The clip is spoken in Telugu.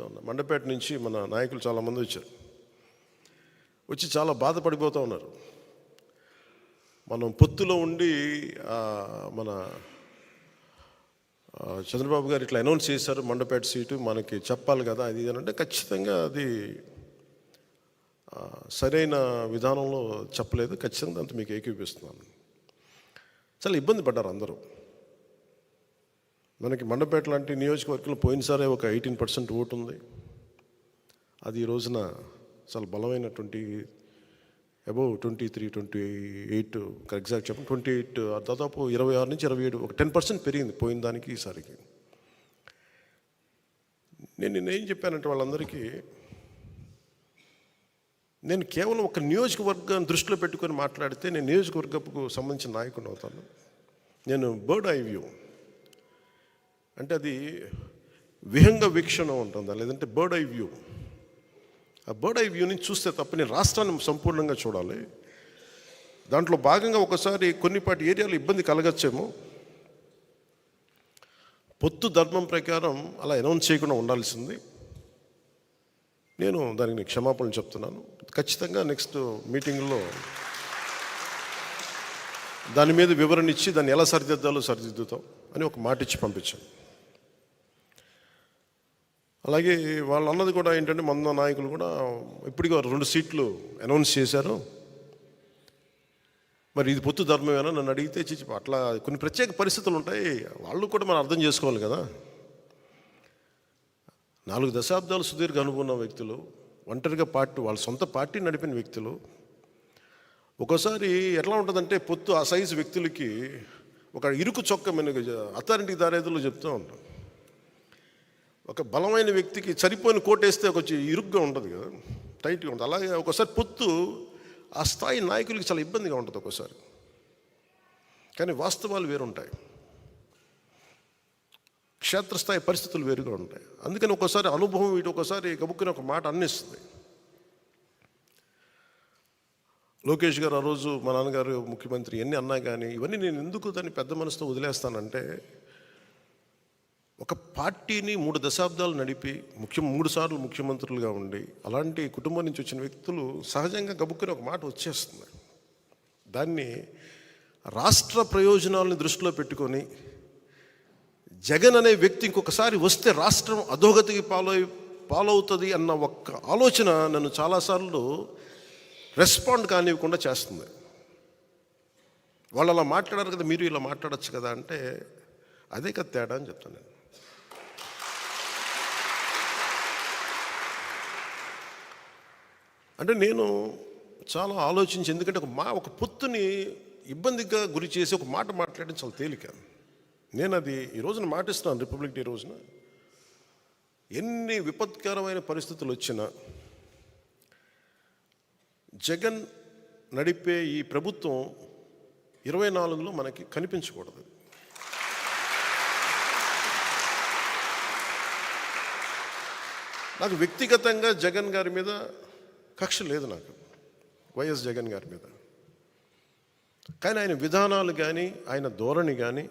చెప్తా ఉన్నా. మండపేట నుంచి మన నాయకులు చాలామంది వచ్చి చాలా బాధపడిపోతూ ఉన్నారు. మనం పొత్తులో ఉండి మన చంద్రబాబు గారు ఇట్లా అనౌన్స్ చేశారు, మండపేట సీటు మనకి చెప్పాలి కదా అది అంటే ఖచ్చితంగా అది సరైన విధానంలో చెప్పలేదు. ఖచ్చితంగా అంత మీకు ఏకీపిస్తున్నాను. చాలా ఇబ్బంది పడ్డారు అందరూ. మనకి మండపేట లాంటి నియోజకవర్గంలో పోయినసారే ఒక 18% ఓటు ఉంది. అది ఈ రోజున చాలా బలమైన అబౌవ్ 23, 28 ఎగ్జాక్ట్ చెప్పండి 28, దాదాపు 26 నుంచి 27 ఒక 10% పెరిగింది పోయిన దానికి ఈసారికి. నేనేం చెప్పానంటే వాళ్ళందరికీ, నేను కేవలం ఒక నియోజకవర్గాన్ని దృష్టిలో పెట్టుకొని మాట్లాడితే నేను నియోజకవర్గపు సంబంధించిన నాయకుడు అవుతాను. నేను బర్డ్ ఐ వ్యూ అంటే అది విహంగ వీక్షణ ఉంటుంది, లేదంటే బర్డ్ ఐ వ్యూ. ఆ బర్డ్ ఐ వ్యూ నుంచి చూస్తే తప్ప నేను రాష్ట్రాన్ని సంపూర్ణంగా చూడాలి. దాంట్లో భాగంగా ఒకసారి కొన్నిపాటి ఏరియాలో ఇబ్బంది కలగచ్చేమో, పొత్తు ధర్మం ప్రకారం అలా అనౌన్స్ చేయకుండా ఉండాల్సింది. నేను దానికి క్షమాపణలు చెప్తున్నాను. ఖచ్చితంగా నెక్స్ట్ మీటింగ్లో దాని మీద వివరణ ఇచ్చి దాన్ని ఎలా సరిదిద్దుతాం అని ఒక మాట ఇచ్చి పంపించాను. అలాగే వాళ్ళు అన్నది కూడా ఏంటంటే, మన నాయకులు కూడా ఇప్పటికీ 2 సీట్లు అనౌన్స్ చేశారు, మరి ఇది పొత్తు ధర్మమేనా నన్ను అడిగితే అట్లా కొన్ని ప్రత్యేక పరిస్థితులు ఉంటాయి, వాళ్ళు కూడా మనం అర్థం చేసుకోవాలి కదా. 4 దశాబ్దాలు సుదీర్ఘ అనుకున్న వ్యక్తులు, ఒంటరిగా వాళ్ళ సొంత పార్టీ నడిపిన వ్యక్తులు, ఒక్కోసారి ఎట్లా ఉంటుందంటే పొత్తు ఆ సైజు వ్యక్తులకి ఒక ఇరుకు చొక్క అత్తారింటికి దారేదులో చెప్తూ ఉంటాం. ఒక బలమైన వ్యక్తికి సరిపోయిన కోటేస్తే కొంచెం ఇరుగ్గా ఉంటుంది కదా, టైట్గా ఉంటుంది. అలాగే ఒకసారి పొత్తు ఆ స్థాయి నాయకులకి చాలా ఇబ్బందిగా ఉంటుంది ఒక్కోసారి. కానీ వాస్తవాలు వేరుంటాయి, క్షేత్రస్థాయి పరిస్థితులు వేరుగా ఉంటాయి. అందుకని ఒక్కోసారి అనుభవం ఒకసారి గబుక్కుని ఒక మాట అన్నిస్తుంది. లోకేష్ గారు ఆ రోజు మా నాన్నగారు ముఖ్యమంత్రి ఎన్ని అన్నా కానీ ఇవన్నీ నేను ఎందుకు దాన్ని పెద్ద మనసుతో వదిలేస్తానంటే, ఒక పార్టీని 3 దశాబ్దాలు నడిపి 3 సార్లు ముఖ్యమంత్రులుగా ఉండి అలాంటి కుటుంబం నుంచి వచ్చిన వ్యక్తులు సహజంగా గబుక్కుని ఒక మాట వచ్చేస్తుంది. దాన్ని రాష్ట్ర ప్రయోజనాలను దృష్టిలో పెట్టుకొని జగన్ అనే వ్యక్తి ఇంకొకసారి వస్తే రాష్ట్రం అధోగతికి పాలవుతుంది అన్న ఒక్క ఆలోచన నన్ను చాలాసార్లు రెస్పాండ్ కానివ్వకుండా చేస్తుంది. వాళ్ళు అలా మాట్లాడారు కదా, మీరు ఇలా మాట్లాడచ్చు కదా అంటే అదే కదా తేడా అని చెప్తాను నేను. అంటే నేను చాలా ఆలోచించి, ఎందుకంటే ఒక పొత్తుని ఇబ్బందిగా గురి చేసి ఒక మాట మాట్లాడడం చాలా తేలిక. నేను అది ఈ రోజున మాటిస్తున్నాను. రిపబ్లిక్ డే రోజున ఎన్ని విపత్కరమైన పరిస్థితులు వచ్చినా జగన్ నడిపే ఈ ప్రభుత్వం 24లో మనకి కనిపించకూడదు. నాకు వ్యక్తిగతంగా జగన్ గారి మీద కక్ష లేదు, నాకు వైఎస్ జగన్ గారి మీద. కానీ ఆయన విధానాలు కానీ ఆయన ధోరణి కానీ